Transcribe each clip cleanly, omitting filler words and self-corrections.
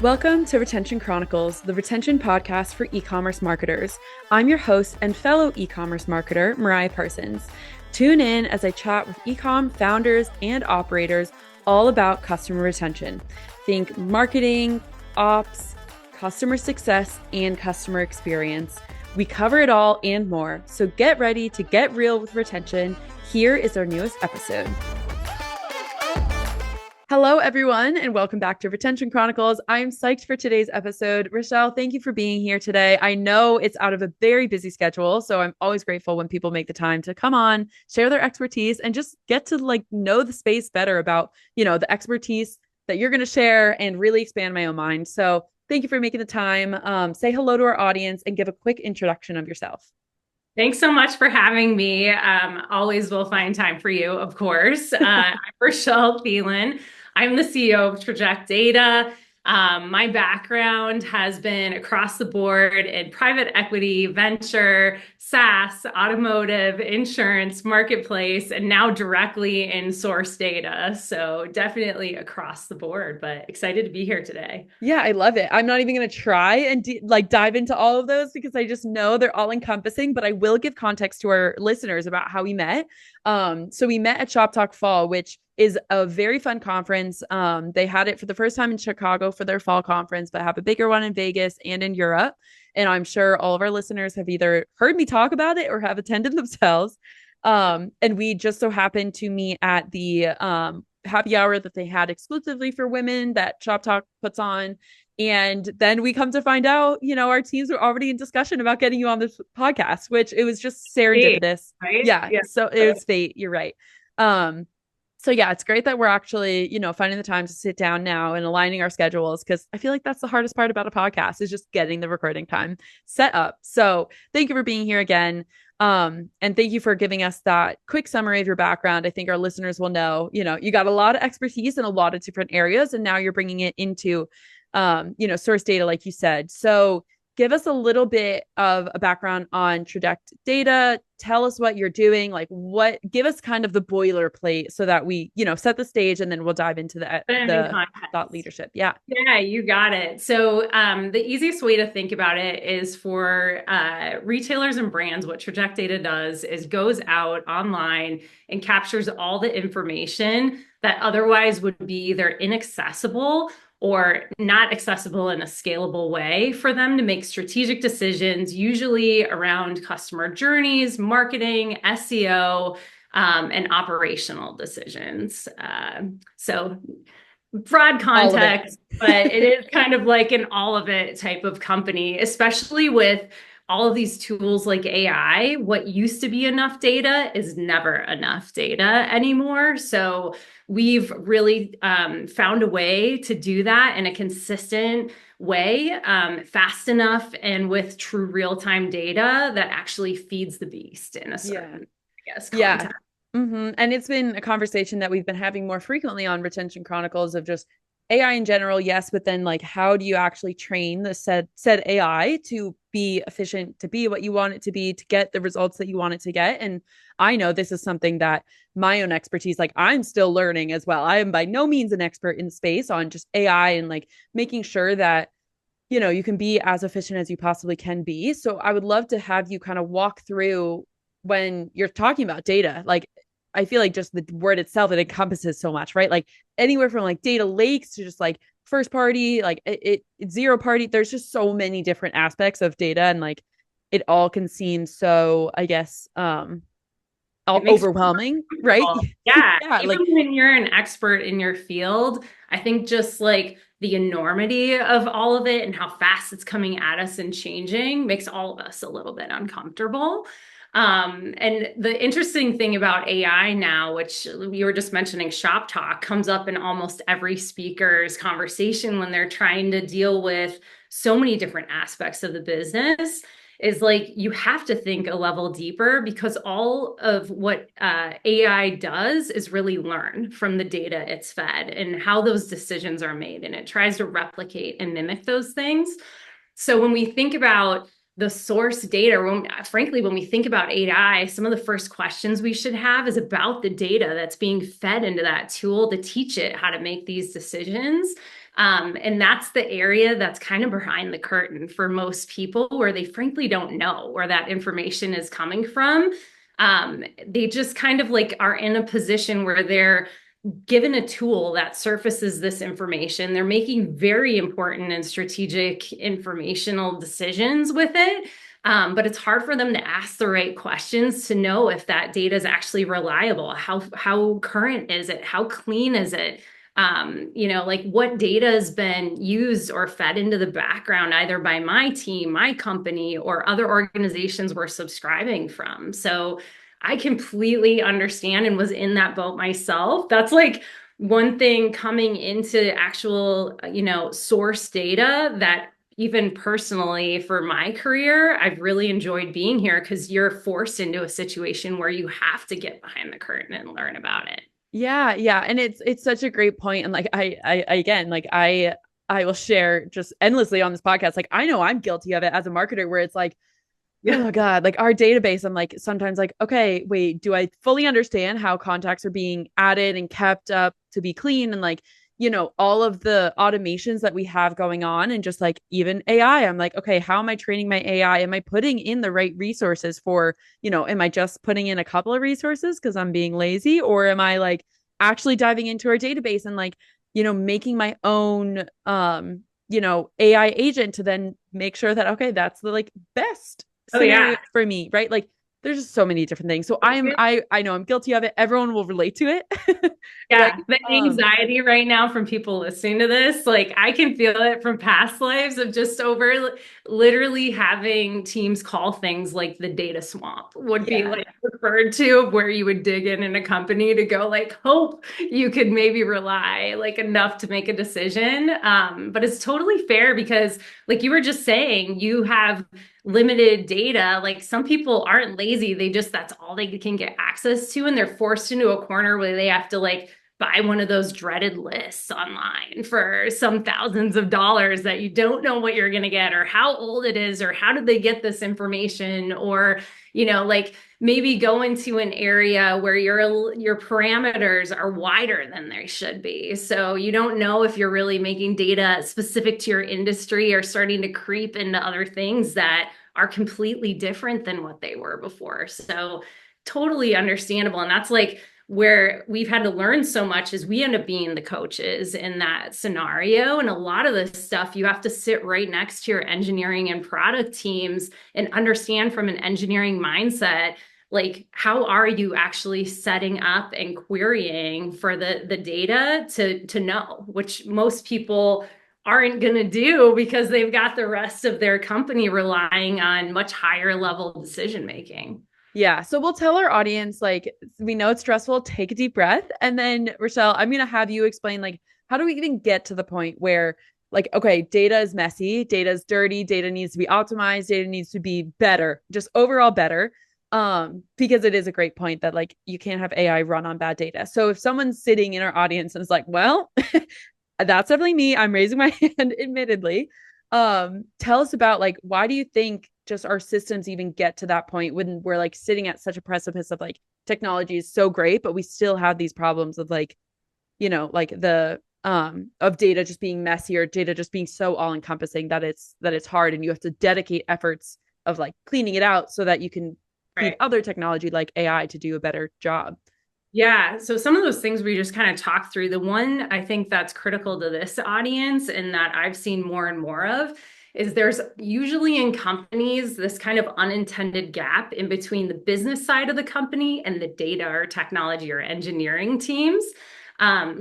Welcome to Retention Chronicles, the retention podcast for e-commerce marketers. I'm your host and fellow e-commerce marketer, Mariah Parsons. Tune in as I chat with e-com founders and operators all about customer retention. Think marketing, ops, customer success, and customer experience. We cover it all and more, so get ready to get real with retention. Here is our newest episode. Hello, everyone, and welcome back to Retention Chronicles. I'm psyched for today's episode. Rochelle, thank you for being here today. I know it's out of a very busy schedule, so I'm always grateful when people make the time to come on, share their expertise, and just get to know the space better about, the expertise that you're going to share and really expand my own mind. So thank you for making the time. Say hello to our audience and give a quick introduction of yourself. Thanks so much for having me. Always will find time for you, of course. I'm Rochelle Thielen. I'm the CEO of Traject Data. My background has been across the board in private equity, venture, SaaS, automotive, insurance, marketplace, and now directly in source data. So definitely across the board, but excited to be here today. Yeah, I love it. I'm not even going to try and dive into all of those because I just know they're all encompassing, but I will give context to our listeners about how we met. So we met at Shop Talk Fall, which is a very fun conference. They had it for the first time in Chicago for their fall conference, but have a bigger one in Vegas and in Europe. And I'm sure all of our listeners have either heard me talk about it or have attended themselves. And we just so happened to meet at the happy hour that they had exclusively for women that Shop Talk puts on. And then we come to find out, our teams were already in discussion about getting you on this podcast, which it was just serendipitous. Right? Yeah. So it was fate. You're right. So yeah, it's great that we're actually, finding the time to sit down now and aligning our schedules, because I feel like that's the hardest part about a podcast is just getting the recording time set up. So thank you for being here again. And thank you for giving us that quick summary of your background. I think our listeners will know, you got a lot of expertise in a lot of different areas, and now you're bringing it into, source data, like you said. So give us a little bit of a background on Traject Data. Tell us what you're doing, give us kind of the boilerplate so that we, set the stage, and then we'll dive into the thought leadership. Yeah. Yeah, you got it. So the easiest way to think about it is for retailers and brands, what Traject Data does is goes out online and captures all the information that otherwise would be either inaccessible or not accessible in a scalable way for them to make strategic decisions, usually around customer journeys, marketing, SEO, and operational decisions. So broad context, but it is kind of like an all of it type of company, especially with all of these tools like AI. What used to be enough data is never enough data anymore. So we've really found a way to do that in a consistent way, fast enough and with true real-time data that actually feeds the beast in a certain, context. Yeah. Mm-hmm. And it's been a conversation that we've been having more frequently on Retention Chronicles of just AI in general, yes, but then how do you actually train the said AI to be efficient, to be what you want it to be, to get the results that you want it to get? And I know this is something that my own expertise, I'm still learning as well. I am by no means an expert in the space on just AI and making sure that, you can be as efficient as you possibly can be. So I would love to have you kind of walk through when you're talking about data. I feel like just the word itself, it encompasses so much, right? Anywhere from data lakes to just first party, it's zero party. There's just so many different aspects of data, and it all can seem so, I guess, overwhelming, right? Yeah. Even when you're an expert in your field, I think just the enormity of all of it and how fast it's coming at us and changing makes all of us a little bit uncomfortable. And the interesting thing about AI now, which you were just mentioning, Shop Talk comes up in almost every speaker's conversation when they're trying to deal with so many different aspects of the business, is you have to think a level deeper, because all of what AI does is really learn from the data it's fed and how those decisions are made. And it tries to replicate and mimic those things. So when we think about the source data, when we think about AI, some of the first questions we should have is about the data that's being fed into that tool to teach it how to make these decisions. And that's the area that's kind of behind the curtain for most people, where they frankly don't know where that information is coming from. They just kind of like are in a position where they're given a tool that surfaces this information. They're making very important and strategic informational decisions with it. But it's hard for them to ask the right questions to know if that data is actually reliable. How current is it? How clean is it? Like what data has been used or fed into the background, either by my team, my company, or other organizations we're subscribing from. So I completely understand and was in that boat myself. That's like one thing coming into actual, source data that even personally for my career, I've really enjoyed being here because you're forced into a situation where you have to get behind the curtain and learn about it. Yeah, yeah, and it's such a great point, and like I again, like I will share just endlessly on this podcast. Like I know I'm guilty of it as a marketer, where it's like, Yeah. oh God, like our database, I'm like sometimes like, okay, wait, do I fully understand how contacts are being added and kept up to be clean, and like, all of the automations that we have going on, and just like even AI, I'm like, okay, how am I training my AI? Am I putting in the right resources for, am I just putting in a couple of resources because I'm being lazy, or am I like actually diving into our database and like, making my own AI agent to then make sure that okay, that's the like best Oh yeah. scenario for me, right? Like there's just so many different things. So I know I'm guilty of it. Everyone will relate to it. Right? Yeah, the anxiety right now from people listening to this, like I can feel it from past lives of just over literally having teams call things like the data swamp would be Yeah. like referred to, where you would dig in a company to go like hope you could maybe rely like enough to make a decision. But it's totally fair because like you were just saying, you have limited data. Like some people aren't lazy, they just that's all they can get access to, and they're forced into a corner where they have to like buy one of those dreaded lists online for some thousands of dollars that you don't know what you're going to get or how old it is or how did they get this information, or like maybe go into an area where your parameters are wider than they should be, so you don't know if you're really making data specific to your industry or starting to creep into other things that are completely different than what they were before. So totally understandable. And that's like where we've had to learn so much is we end up being the coaches in that scenario. And a lot of this stuff, you have to sit right next to your engineering and product teams and understand from an engineering mindset, like how are you actually setting up and querying for the data to know, which most people aren't going to do because they've got the rest of their company relying on much higher level decision making. Yeah. So we'll tell our audience, like, we know it's stressful, take a deep breath. And then, Rochelle, I'm going to have you explain, like, how do we even get to the point where, like, okay, data is messy, data is dirty, data needs to be optimized, data needs to be better, just overall better. Because it is a great point that, like, you can't have AI run on bad data. So if someone's sitting in our audience and is like, well, that's definitely me, I'm raising my hand, admittedly. Tell us about like why do you think just our systems even get to that point when we're like sitting at such a precipice of like technology is so great, but we still have these problems of like, like the of data just being messy or data just being so all encompassing that it's hard and you have to dedicate efforts of like cleaning it out so that you can feed Right. other technology like AI to do a better job. Yeah. So some of those things we just kind of talked through. The one I think that's critical to this audience and that I've seen more and more of is there's usually in companies this kind of unintended gap in between the business side of the company and the data or technology or engineering teams.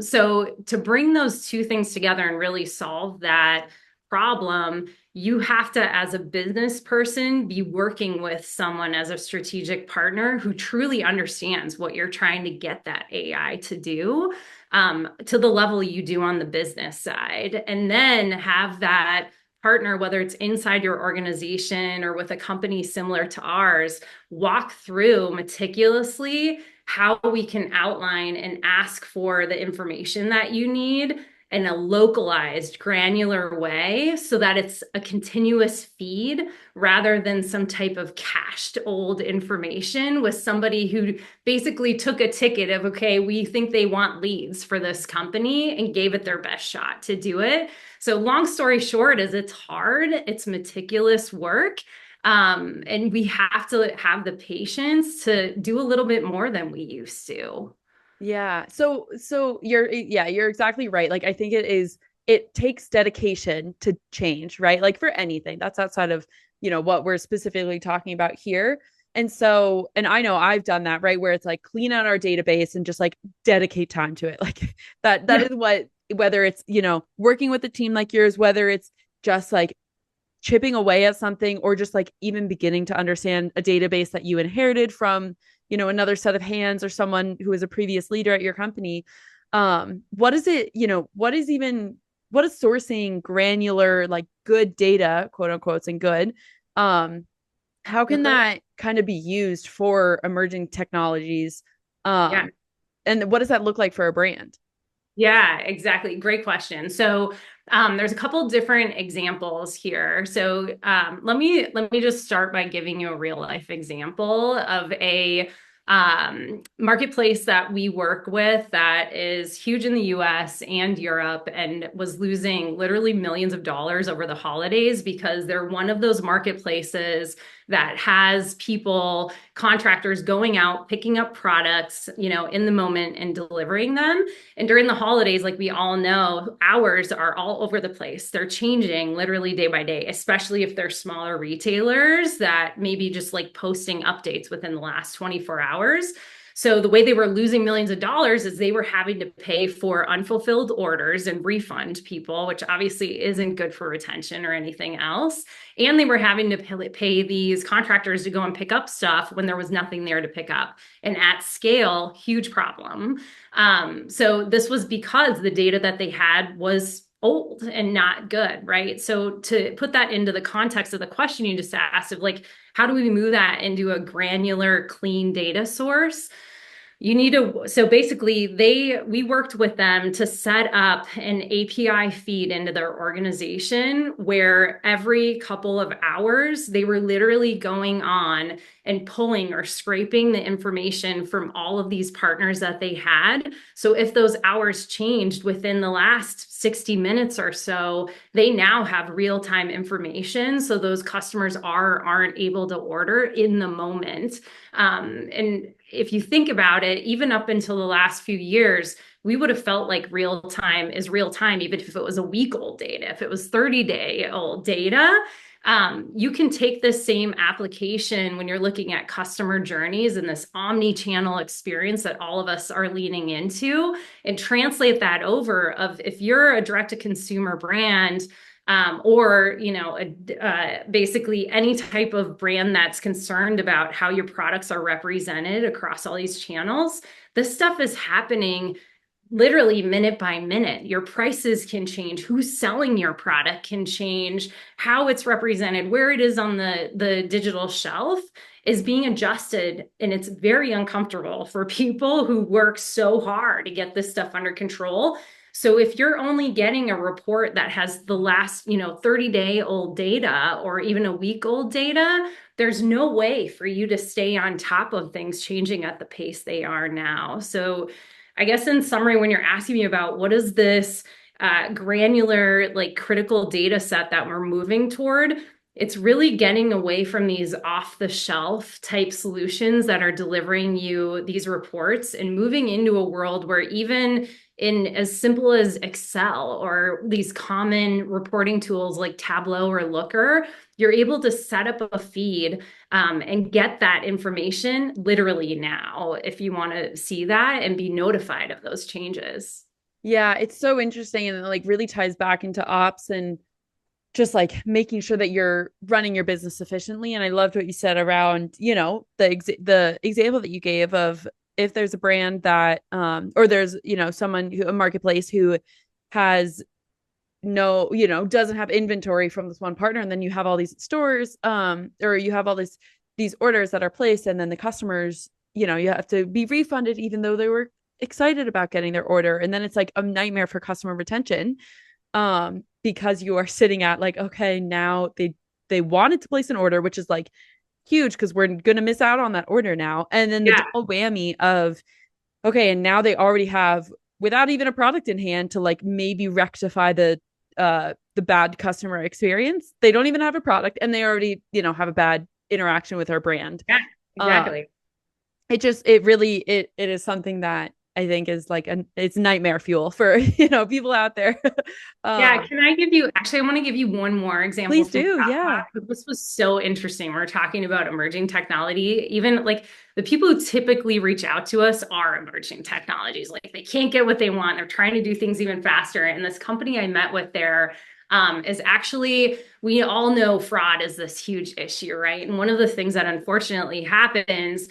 So to bring those two things together and really solve that problem, you have to, as a business person, be working with someone as a strategic partner who truly understands what you're trying to get that AI to do, to the level you do on the business side. And then have that partner, whether it's inside your organization or with a company similar to ours, walk through meticulously how we can outline and ask for the information that you need in a localized, granular way so that it's a continuous feed rather than some type of cached old information with somebody who basically took a ticket of, okay, we think they want leads for this company and gave it their best shot to do it. So long story short is it's hard, it's meticulous work. And we have to have the patience to do a little bit more than we used to. Yeah. So you're exactly right. Like I think it takes dedication to change, right? Like for anything that's outside of, what we're specifically talking about here. And I know I've done that, right? Where it's like clean out our database and just like dedicate time to it. Like that Yeah. is what, whether it's, working with a team like yours, whether it's just like chipping away at something or just like even beginning to understand a database that you inherited from another set of hands or someone who was a previous leader at your company. What is it, what is sourcing granular like good data, quote unquote, and good, how can Uh-huh. that kind of be used for emerging technologies, Yeah. and what does that look like for a brand? Yeah, exactly. Great question. So there's a couple different examples here. So let me just start by giving you a real life example of a marketplace that we work with that is huge in the US and Europe and was losing literally millions of dollars over the holidays because they're one of those marketplaces that has people, contractors going out, picking up products, in the moment and delivering them. And during the holidays, like we all know, hours are all over the place. They're changing literally day by day, especially if they're smaller retailers that maybe just like posting updates within the last 24 hours. So the way they were losing millions of dollars is they were having to pay for unfulfilled orders and refund people, which obviously isn't good for retention or anything else. And they were having to pay these contractors to go and pick up stuff when there was nothing there to pick up. And at scale, huge problem. So this was because the data that they had was old and not good, right? So to put that into the context of the question you just asked of like, how do we move that into a granular, clean data source? You need to, so basically we worked with them to set up an API feed into their organization where every couple of hours they were literally going on and pulling or scraping the information from all of these partners that they had. So if those hours changed within the last 60 minutes or so, they now have real-time information. So those customers aren't able to order in the moment. And if you think about it, even up until the last few years, we would have felt like real time is real time, even if it was a week old data. If it was 30-day old data, you can take this same application when you're looking at customer journeys and this omni-channel experience that all of us are leaning into and translate that over of if you're a direct-to-consumer brand, or basically any type of brand that's concerned about how your products are represented across all these channels. This stuff is happening literally minute by minute. Your prices can change, who's selling your product can change, how it's represented, where it is on the digital shelf is being adjusted. And it's very uncomfortable for people who work so hard to get this stuff under control. So if you're only getting a report that has the last, 30-day old data or even a week old data, there's no way for you to stay on top of things changing at the pace they are now. So I guess in summary, when you're asking me about what is this granular, like critical data set that we're moving toward, it's really getting away from these off the shelf type solutions that are delivering you these reports and moving into a world where even in as simple as Excel or these common reporting tools like Tableau or Looker, you're able to set up a feed and get that information literally now if you want to see that and be notified of those changes. Yeah, it's so interesting, and it like really ties back into ops and just like making sure that you're running your business efficiently. And I loved what you said around, the example that you gave of if there's a brand that or there's, someone who a marketplace who has no, doesn't have inventory from this one partner, and then you have all these stores, or you have all these orders that are placed, and then the customers, you have to be refunded even though they were excited about getting their order. And then it's like a nightmare for customer retention, because you are sitting at like, okay, now they wanted to place an order, which is like huge because we're going to miss out on that order now. And then the Yeah. double whammy of, okay, and now they already have, without even a product in hand to like maybe rectify the bad customer experience. They don't even have a product and they already, have a bad interaction with our brand. Yeah, Uh exactly. it really it is something that I think is like it's nightmare fuel for people out there. Yeah, um can I give you, actually, I want to give you one more example Please from do, yeah. that. This was so interesting. We're talking about emerging technology. Even like the people who typically reach out to us are emerging technologies. Like they can't get what they want. They're trying to do things even faster. And this company I met with there is actually, we all know fraud is this huge issue, right? And one of the things that unfortunately happens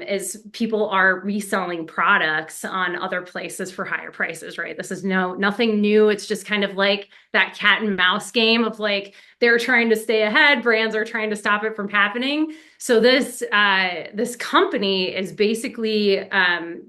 is people are reselling products on other places for higher prices, right? This is nothing new. It's just kind of like that cat and mouse game of like they're trying to stay ahead, brands are trying to stop it from happening. So this company is basically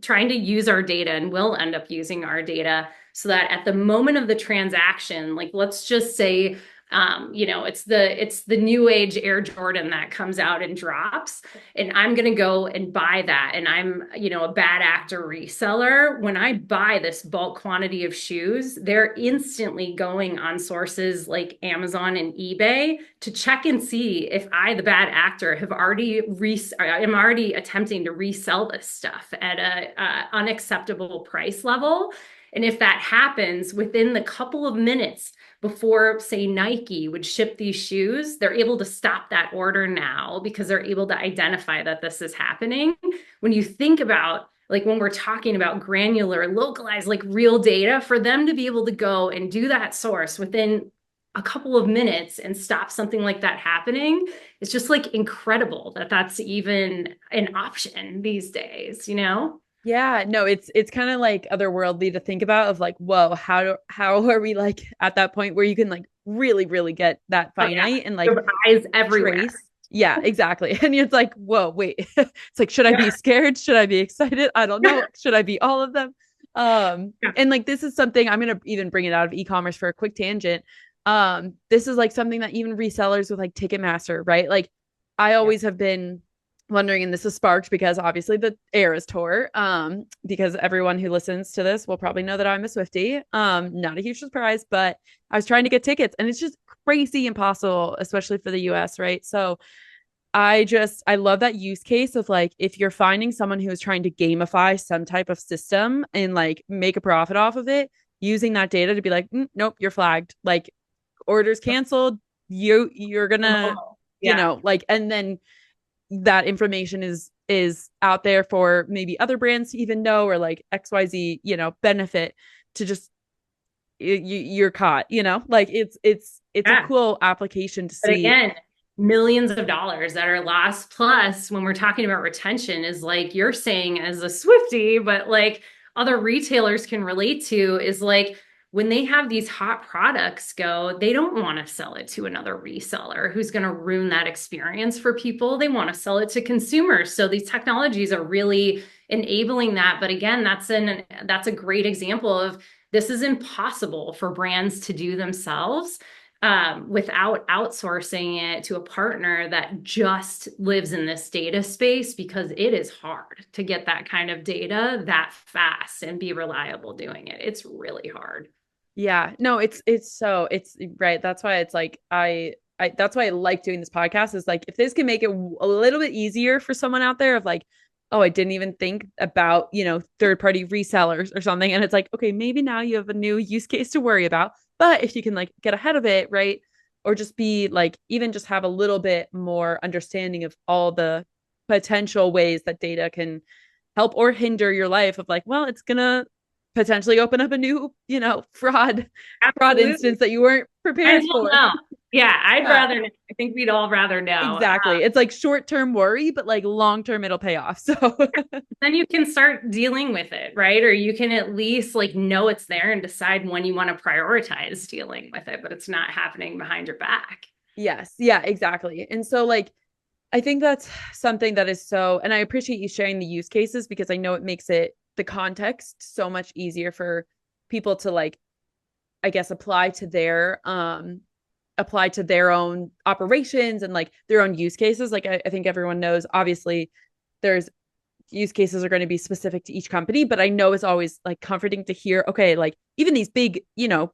trying to use our data and will end up using our data so that at the moment of the transaction, like let's just say it's the new age Air Jordan that comes out and drops, and I'm going to go and buy that. And I'm, a bad actor reseller. When I buy this bulk quantity of shoes, they're instantly going on sources like Amazon and eBay to check and see if I, the bad actor, am already attempting to resell this stuff at a unacceptable price level. And if that happens within the couple of minutes before, say, Nike would ship these shoes, they're able to stop that order now because they're able to identify that this is happening. When you think about, like, when we're talking about granular, localized, like real data, for them to be able to go and do that source within a couple of minutes and stop something like that happening, it's just like incredible that that's even an option these days, you know? Yeah, no, it's kind of like otherworldly to think about of like, whoa, how are we like at that point where you can like really, really get that Oh yeah. finite and like There are eyes everywhere. trace. Yeah, exactly. And it's like, whoa, wait. It's like, should I be Yeah. scared? Should I be excited? I don't know. Should I be all of them? Yeah. And like this is something I'm gonna even bring it out of e-commerce for a quick tangent. This is like something that even resellers with like Ticketmaster, right? Like I Yeah. always have been wondering, and this is sparked because obviously the Eras tour, because everyone who listens to this will probably know that I'm a Swiftie. Not a huge surprise, but I was trying to get tickets and it's just crazy impossible, especially for the US, right? So I love that use case of like if you're finding someone who is trying to gamify some type of system and like make a profit off of it, using that data to be like, nope, you're flagged. Like orders canceled, you're gonna, Yeah. like, and then that information is out there for maybe other brands to even know, or like XYZ, benefit to just you're caught, like it's a Yeah. cool application to But see. again, millions of dollars that are lost. Plus, when we're talking about retention, is like you're saying as a Swiftie, but like other retailers can relate to, is like when they have these hot products go, they don't want to sell it to another reseller who's going to ruin that experience for people. They want to sell it to consumers. So these technologies are really enabling that. But again, that's a great example of this is impossible for brands to do themselves without outsourcing it to a partner that just lives in this data space, because it is hard to get that kind of data that fast and be reliable doing it. It's really hard. Yeah, no, it's right. That's why it's like that's why I like doing this podcast, is like if this can make it a little bit easier for someone out there of like, oh, I didn't even think about, third party resellers or something. And it's like, okay, maybe now you have a new use case to worry about. But if you can like get ahead of it, right? Or just be like, even just have a little bit more understanding of all the potential ways that data can help or hinder your life of like, well, it's gonna potentially open up a new, fraud Absolutely. instance that you weren't Might as prepared well for. know. Yeah, I'd Yeah, rather know. I think we'd all rather know. exactly. It's like short-term worry, but like long-term it'll pay off. So Then you can start dealing with it, right? Or you can at least like know it's there and decide when you want to prioritize dealing with it, but it's not happening behind your back. yes, yeah, exactly. And so like I think that's something that is so, and I appreciate you sharing the use cases because I know it makes it the context so much easier for people to like, I guess, apply to their own operations and like their own use cases. Like I think everyone knows, obviously, there's use cases are going to be specific to each company, but I know it's always like comforting to hear, okay, like even these big,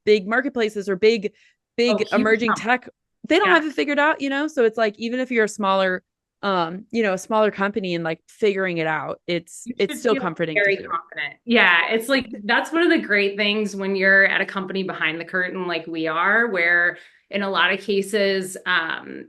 big marketplaces or Oh, big huge. emerging tech, they don't Yeah. have it figured out, so it's like even if you're a smaller a smaller company and like figuring it out, You it's should still feel comforting to very hear. confident. Yeah, it's like that's one of the great things when you're at a company behind the curtain like we are, where in a lot of cases,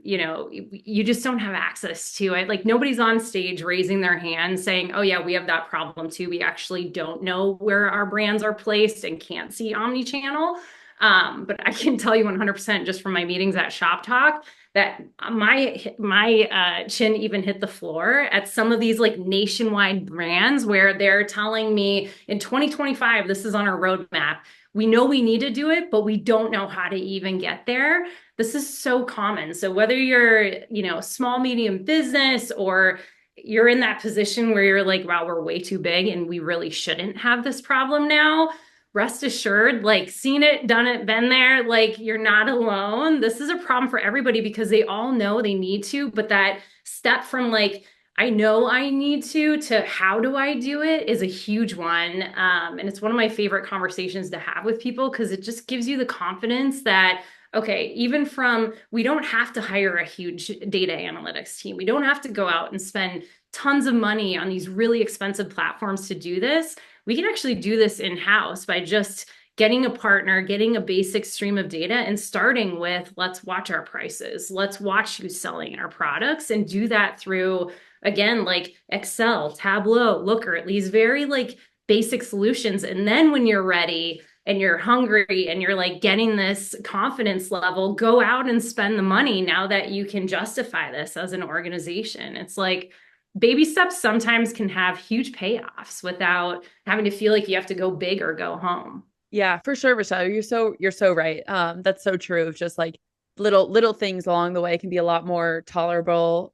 you just don't have access to it. Like nobody's on stage raising their hand saying, "Oh yeah, we have that problem too. We actually don't know where our brands are placed and can't see omni-channel." But I can tell you 100% just from my meetings at Shop Talk that my chin even hit the floor at some of these like nationwide brands where they're telling me in 2025 this is on our roadmap. We know we need to do it, but we don't know how to even get there. This is so common. So whether you're, small, medium business or you're in that position where you're like, wow, we're way too big and we really shouldn't have this problem now, rest assured, like seen it, done it, been there, like you're not alone. This is a problem for everybody because they all know they need to, but that step from like, I know I need to how do I do it is a huge one. And it's one of my favorite conversations to have with people because it just gives you the confidence that, okay, even from, we don't have to hire a huge data analytics team. We don't have to go out and spend tons of money on these really expensive platforms to do this. We can actually do this in-house by just getting a partner, getting a basic stream of data and starting with, let's watch our prices. Let's watch who's selling our products and do that through, again, like Excel, Tableau, Looker, these very like basic solutions. And then when you're ready and you're hungry and you're like getting this confidence level, go out and spend the money now that you can justify this as an organization. It's like, baby steps sometimes can have huge payoffs without having to feel like you have to go big or go home. Yeah, for sure, Rochelle. You're so right. That's so true. Of just like little things along the way can be a lot more tolerable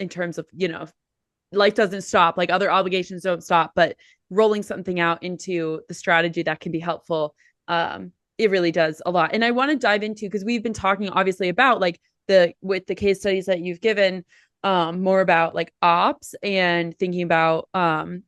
in terms of, life doesn't stop, like other obligations don't stop, but rolling something out into the strategy that can be helpful, it really does a lot. And I want to dive into, because we've been talking obviously about like with the case studies that you've given, more about like ops and thinking about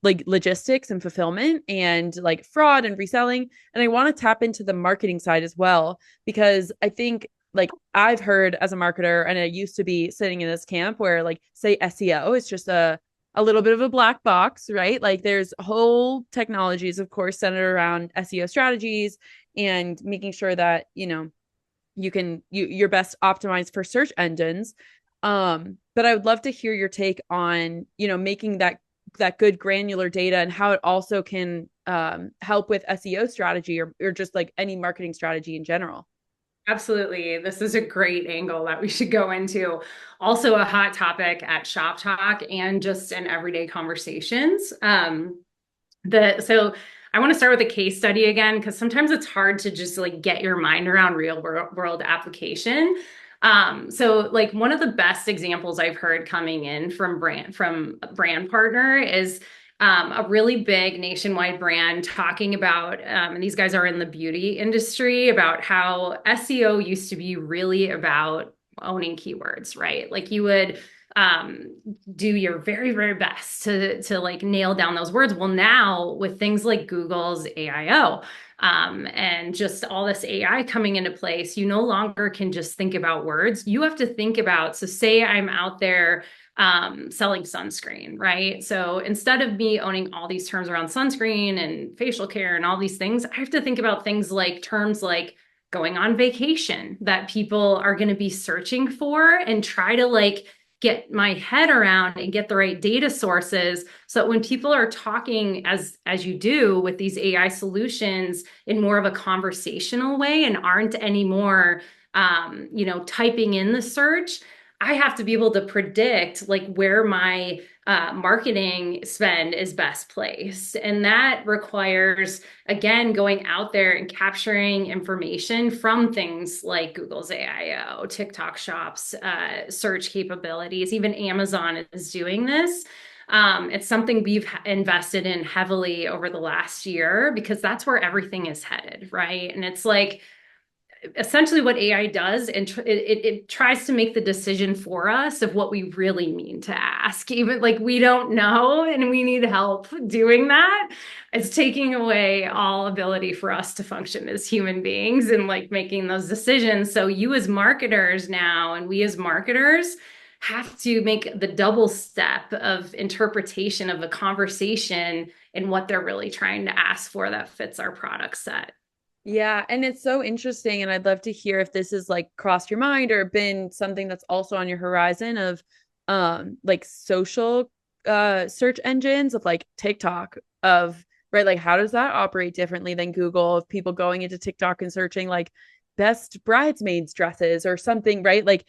like logistics and fulfillment and like fraud and reselling. And I want to tap into the marketing side as well, because I think like I've heard as a marketer, and I used to be sitting in this camp where like say SEO is just a little bit of a black box, right? Like there's whole technologies, of course, centered around SEO strategies and making sure that, you're best optimized for search engines. But I would love to hear your take on, making that good granular data and how it also can help with SEO strategy or just like any marketing strategy in general. Absolutely. This is a great angle that we should go into. Also, a hot topic at Shop Talk and just in everyday conversations. So I want to start with a case study again, because sometimes it's hard to just like get your mind around real world application. So like one of the best examples I've heard coming in from a brand partner is a really big nationwide brand talking about, and these guys are in the beauty industry, about how SEO used to be really about owning keywords, right? Like you would do your very, very best to like nail down those words. Well, now with things like Google's AIO, and just all this AI coming into place, you no longer can just think about words. You have to think about, so say I'm out there selling sunscreen, right? So instead of me owning all these terms around sunscreen and facial care and all these things, I have to think about things like terms like going on vacation that people are going to be searching for and try to like get my head around and get the right data sources so that when people are talking as you do with these AI solutions in more of a conversational way and aren't anymore typing in the search, I have to be able to predict like where my marketing spend is best placed. And that requires, again, going out there and capturing information from things like Google's AIO, TikTok shops, search capabilities, even Amazon is doing this. It's something we've invested in heavily over the last year because that's where everything is headed, right? And it's like essentially what AI does, and it tries to make the decision for us of what we really mean to ask. Even like we don't know and we need help doing that. It's taking away all ability for us to function as human beings and like making those decisions. So you as marketers now, and we as marketers have to make the double step of interpretation of a conversation and what they're really trying to ask for that fits our product set. Yeah, and it's so interesting, and I'd love to hear if this has like crossed your mind or been something that's also on your horizon of like social search engines of like TikTok of right, like how does that operate differently than Google, of people going into TikTok and searching like best bridesmaids dresses or something, right? Like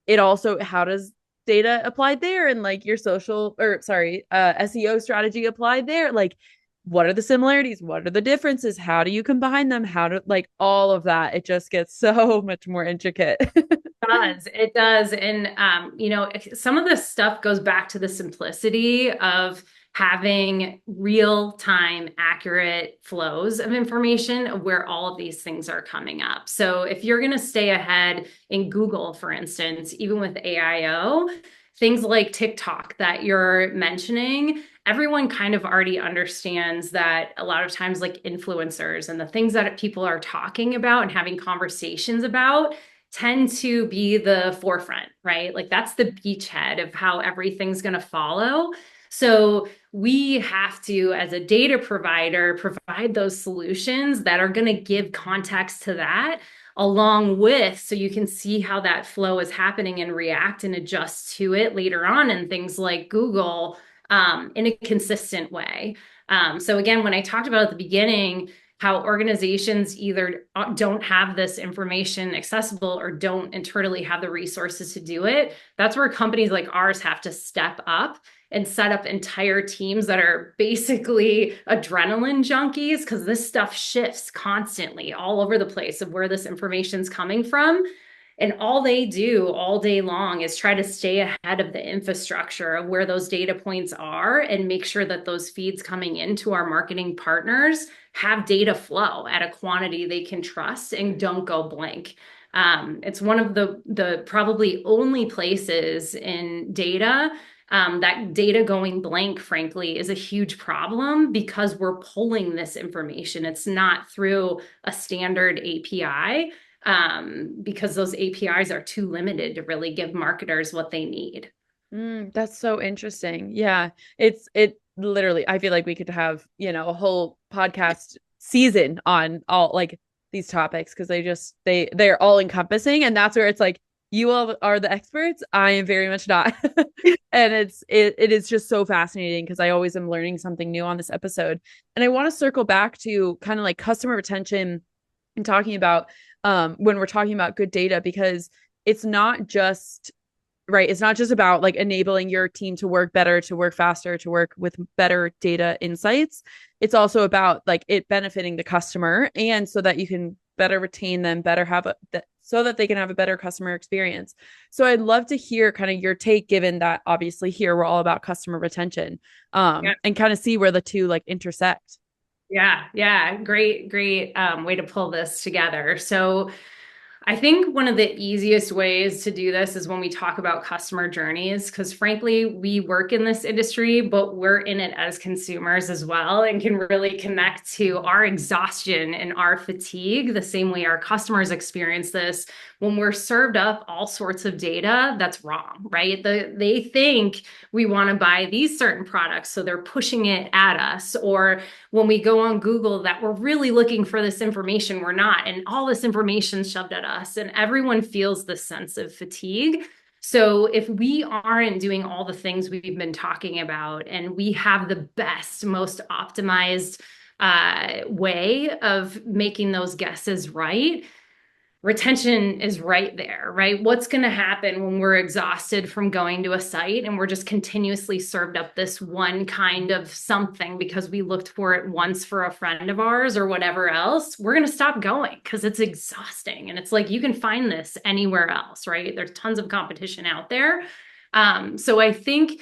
it also, how does data applied there, and like your social, or sorry, SEO strategy applied there, like what are the similarities, what are the differences, how do you combine them, how to like all of that, it just gets so much more intricate. It does. And, some of this stuff goes back to the simplicity of having real time, accurate flows of information of where all of these things are coming up. So if you're going to stay ahead in Google, for instance, even with AIO, things like TikTok that you're mentioning, everyone kind of already understands that a lot of times, like influencers and the things that people are talking about and having conversations about tend to be the forefront, right? Like that's the beachhead of how everything's going to follow. So we have to, as a data provider, provide those solutions that are going to give context to that along with, so you can see how that flow is happening and react and adjust to it later on in things like Google in a consistent way. So again, when I talked about at the beginning, how organizations either don't have this information accessible or don't internally have the resources to do it, that's where companies like ours have to step up and set up entire teams that are basically adrenaline junkies, because this stuff shifts constantly all over the place of where this information is coming from. And all they do all day long is try to stay ahead of the infrastructure of where those data points are and make sure that those feeds coming into our marketing partners have data flow at a quantity they can trust and don't go blank. It's one of the probably only places in data that data going blank, frankly, is a huge problem because we're pulling this information. It's not through a standard API because those APIs are too limited to really give marketers what they need. That's so interesting. Yeah. It literally, I feel like we could have, a whole podcast season on all like these topics because they're all encompassing. And that's where it's like, you all are the experts. I am very much not. And it is just so fascinating because I always am learning something new on this episode. And I want to circle back to kind of like customer retention and talking about when we're talking about good data, because it's not just right. It's not just about like enabling your team to work better, to work faster, to work with better data insights. It's also about like it benefiting the customer, and so that you can better retain them, better have so that they can have a better customer experience. So I'd love to hear kind of your take, given that obviously here we're all about customer retention, Yeah. and kind of see where the two like intersect. Yeah. Great way to pull this together. So I think one of the easiest ways to do this is when we talk about customer journeys, because frankly, we work in this industry, but we're in it as consumers as well and can really connect to our exhaustion and our fatigue the same way our customers experience this when we're served up all sorts of data that's wrong, right? They think we want to buy these certain products, so they're pushing it at us. Or when we go on Google that we're really looking for this information, we're not. And all this information shoved at us, and everyone feels this sense of fatigue. So if we aren't doing all the things we've been talking about and we have the best, most optimized way of making those guesses right, retention is right there, right? What's going to happen when we're exhausted from going to a site and we're just continuously served up this one kind of something because we looked for it once for a friend of ours or whatever else? We're going to stop going because it's exhausting. And it's like you can find this anywhere else, right? There's tons of competition out there. So I think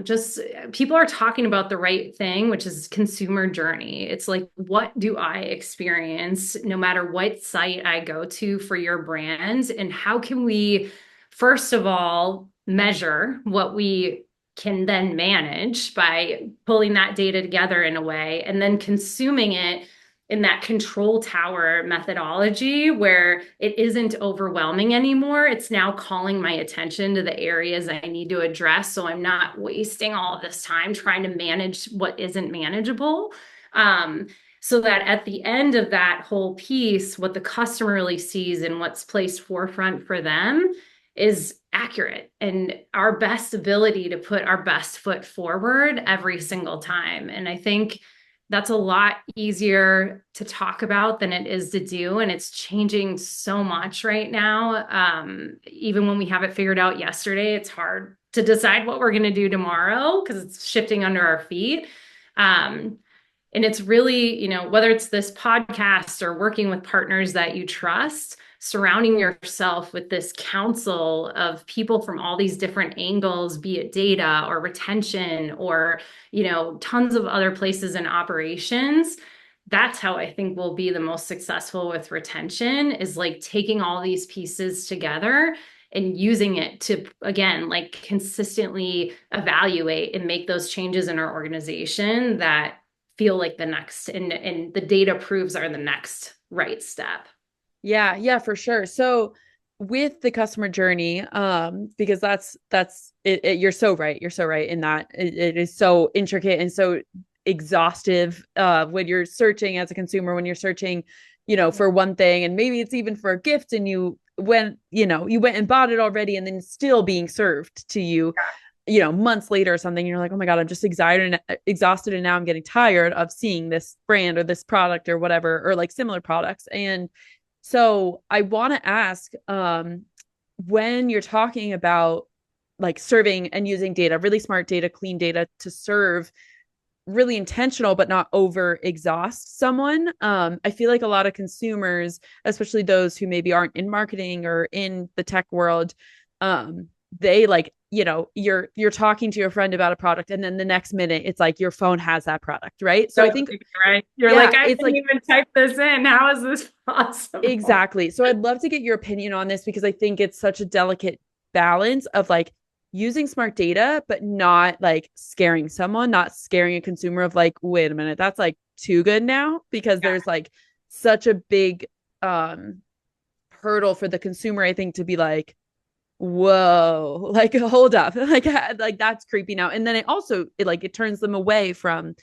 Just people are talking about the right thing, which is consumer journey. It's like, what do I experience no matter what site I go to for your brand? And how can we, first of all, measure what we can then manage by pulling that data together in a way and then consuming it in that control tower methodology where it isn't overwhelming anymore. It's now calling my attention to the areas I need to address. So I'm not wasting all of this time trying to manage what isn't manageable. So that at the end of that whole piece, what the customer really sees and what's placed forefront for them is accurate and our best ability to put our best foot forward every single time. And I think that's a lot easier to talk about than it is to do. And it's changing so much right now. Even when we have it figured out yesterday, it's hard to decide what we're going to do tomorrow because it's shifting under our feet. And it's really, whether it's this podcast or working with partners that you trust, surrounding yourself with this council of people from all these different angles, be it data or retention or, tons of other places in operations. That's how I think we'll be the most successful with retention is like taking all these pieces together and using it to, again, like consistently evaluate and make those changes in our organization that feel like the next and the data proves are the next right step. Yeah, for sure. So with the customer journey, because that's it, you're so right. You're so right in that it is so intricate and so exhaustive when you're searching as a consumer, when you're searching, for one thing, and maybe it's even for a gift, and you went and bought it already, and then still being served to you, months later or something. You're like, oh my God, I'm just exhausted, and now I'm getting tired of seeing this brand or this product or whatever, or like similar products. And so I want to ask, when you're talking about like serving and using data, really smart data, clean data to serve really intentional, but not over exhaust someone. I feel like a lot of consumers, especially those who maybe aren't in marketing or in the tech world, they like, you're talking to your friend about a product, and then the next minute it's like your phone has that product, right? So I think, right. You're yeah, like, I it's didn't like even type this in. How is this possible? exactly. So I'd love to get your opinion on this because I think it's such a delicate balance of like using smart data, but not like scaring someone, not scaring a consumer of like, wait a minute, that's like too good now, because Yeah. there's like such a big um hurdle for the consumer, I think, to be like, whoa, like hold up, like that's creepy now. And then it turns them away from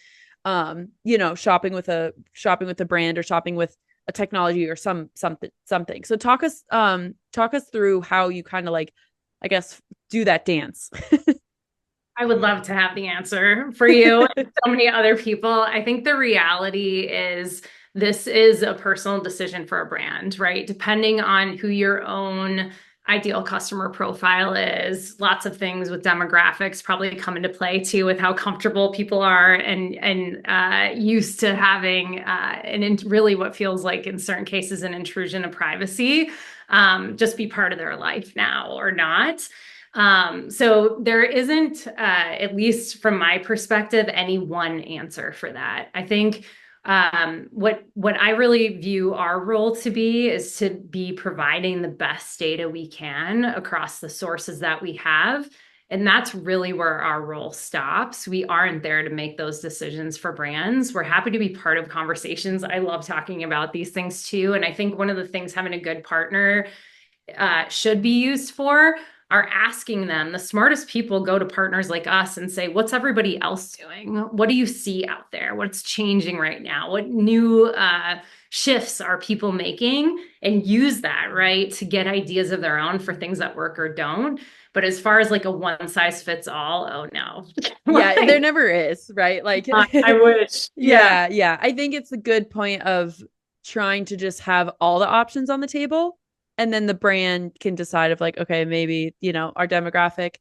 shopping with a brand or shopping with a technology or something. So talk us through how you kind of like, I guess, do that dance. I would love to have the answer for you and so many other people. I think the reality is this is a personal decision for a brand, right? Depending on who your own ideal customer profile is, lots of things with demographics probably come into play too, with how comfortable people are and used to having and really what feels like in certain cases an intrusion of privacy just be part of their life now or not. So there isn't, at least from my perspective, any one answer for that. I think what I really view our role to be is to be providing the best data we can across the sources that we have. And that's really where our role stops. We aren't there to make those decisions for brands. We're happy to be part of conversations. I love talking about these things too. And I think one of the things having a good partner should be used for are asking them. The smartest people go to partners like us and say, what's everybody else doing? What do you see out there? What's changing right now? What new shifts are people making? And use that, right, to get ideas of their own for things that work or don't. But as far as like a one size fits all, oh no. Yeah, there Like, never is, right? Like I wish. Yeah. yeah. I think it's a good point of trying to just have all the options on the table, and then the brand can decide of like, okay, maybe, our demographic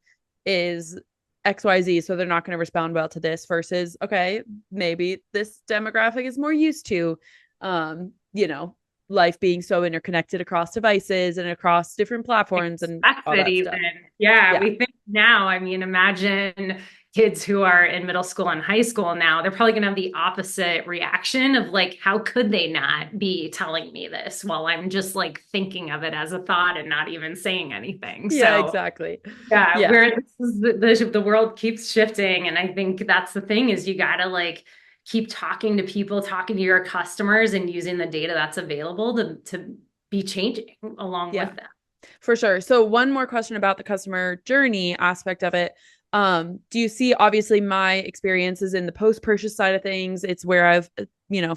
is XYZ, so they're not going to respond well to this, versus okay, maybe this demographic is more used to life being so interconnected across devices and across different platforms and That's all it that even. stuff. Yeah, Yeah. we think now, I mean, imagine kids who are in middle school and high school now, they're probably going to have the opposite reaction of like, how could they not be telling me this while I'm just like thinking of it as a thought and not even saying anything. Yeah, So exactly. yeah, Yeah. where this is the world keeps shifting. And I think that's the thing is you gotta like keep talking to people, talking to your customers and using the data that's available to be changing along Yeah. with them. For sure. So one more question about the customer journey aspect of it. Do you see obviously my experiences in the post-purchase side of things? It's where I've,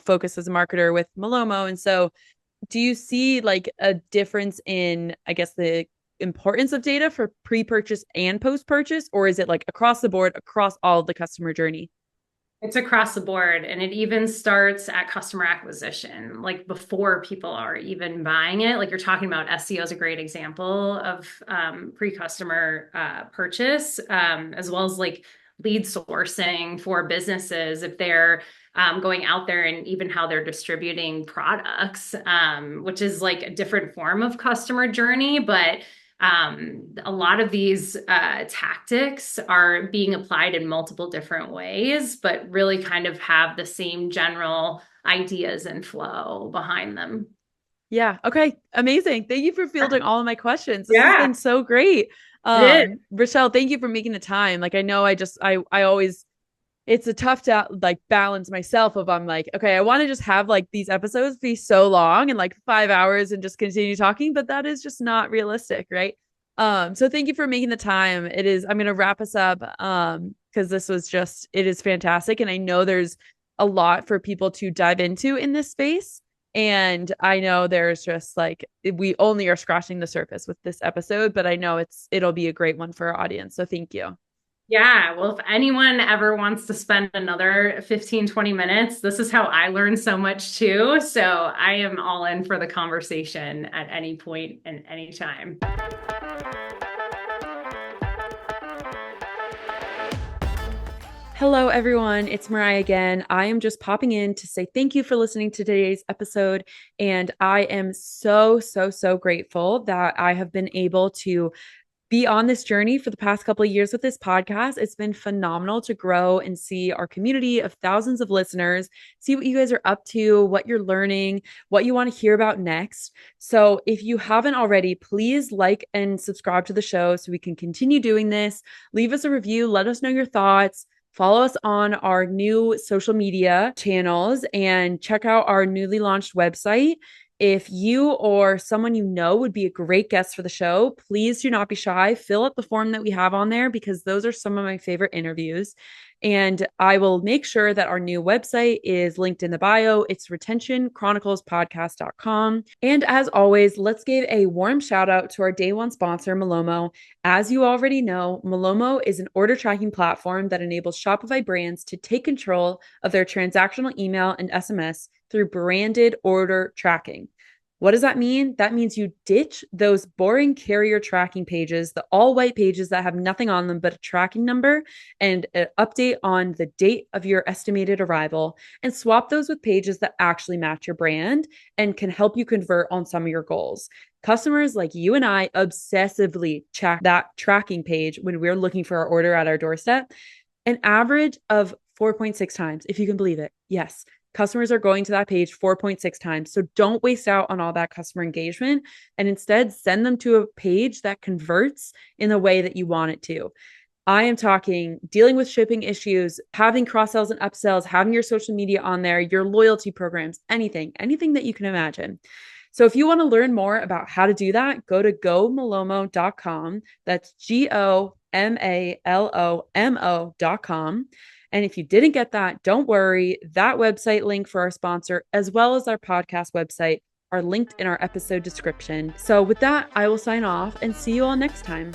focused as a marketer with Malomo. And so do you see like a difference in, I guess, the importance of data for pre-purchase and post-purchase, or is it like across the board, across all of the customer journey? It's across the board, and it even starts at customer acquisition, like before people are even buying it. Like you're talking about SEO is a great example of pre-customer purchase, as well as like lead sourcing for businesses if they're going out there and even how they're distributing products, which is like a different form of customer journey, but a lot of these tactics are being applied in multiple different ways, but really kind of have the same general ideas and flow behind them. Yeah. Okay. Amazing. Thank you for fielding all of my questions. This has Yeah, been so great. it is. Rochelle, thank you for making the time. Like I know I always it's a tough to like balance myself of I'm like, okay, I want to just have like these episodes be so long and like 5 hours and just continue talking, but that is just not realistic, right? So thank you for making the time. I'm gonna wrap us up because this was just it is fantastic. And I know there's a lot for people to dive into in this space. And I know there's just like we only are scratching the surface with this episode, but I know it'll be a great one for our audience. So thank you. Yeah, well, if anyone ever wants to spend another 15, 20 minutes, this is how I learned so much too. So I am all in for the conversation at any point and any time. Hello, everyone. It's Mariah again. I am just popping in to say thank you for listening to today's episode. And I am so, so, so grateful that I have been able to be on this journey for the past couple of years with this podcast. It's been phenomenal to grow and see our community of thousands of listeners, see what you guys are up to, what you're learning, what you want to hear about next. So if you haven't already, please like and subscribe to the show so we can continue doing this. Leave us a review, let us know your thoughts. Follow us on our new social media channels and check out our newly launched website. If you or someone you know would be a great guest for the show, please do not be shy. Fill out the form that we have on there because those are some of my favorite interviews. And I will make sure that our new website is linked in the bio. It's retentionchroniclespodcast.com. And as always, let's give a warm shout out to our day one sponsor, Malomo. As you already know, Malomo is an order tracking platform that enables Shopify brands to take control of their transactional email and SMS through branded order tracking. What does that mean? That means you ditch those boring carrier tracking pages, the all white pages that have nothing on them but a tracking number and an update on the date of your estimated arrival, and swap those with pages that actually match your brand and can help you convert on some of your goals. Customers like you and I obsessively check that tracking page when we're looking for our order at our doorstep, an average of 4.6 times, if you can believe it. Yes, customers are going to that page 4.6 times. So don't waste out on all that customer engagement and instead send them to a page that converts in the way that you want it to. I am talking dealing with shipping issues, having cross sells and upsells, having your social media on there, your loyalty programs, anything that you can imagine. So if you want to learn more about how to do that, go to gomalomo.com. That's GOMALOMO.com. And if you didn't get that, don't worry. That website link for our sponsor, as well as our podcast website, are linked in our episode description. So with that, I will sign off and see you all next time.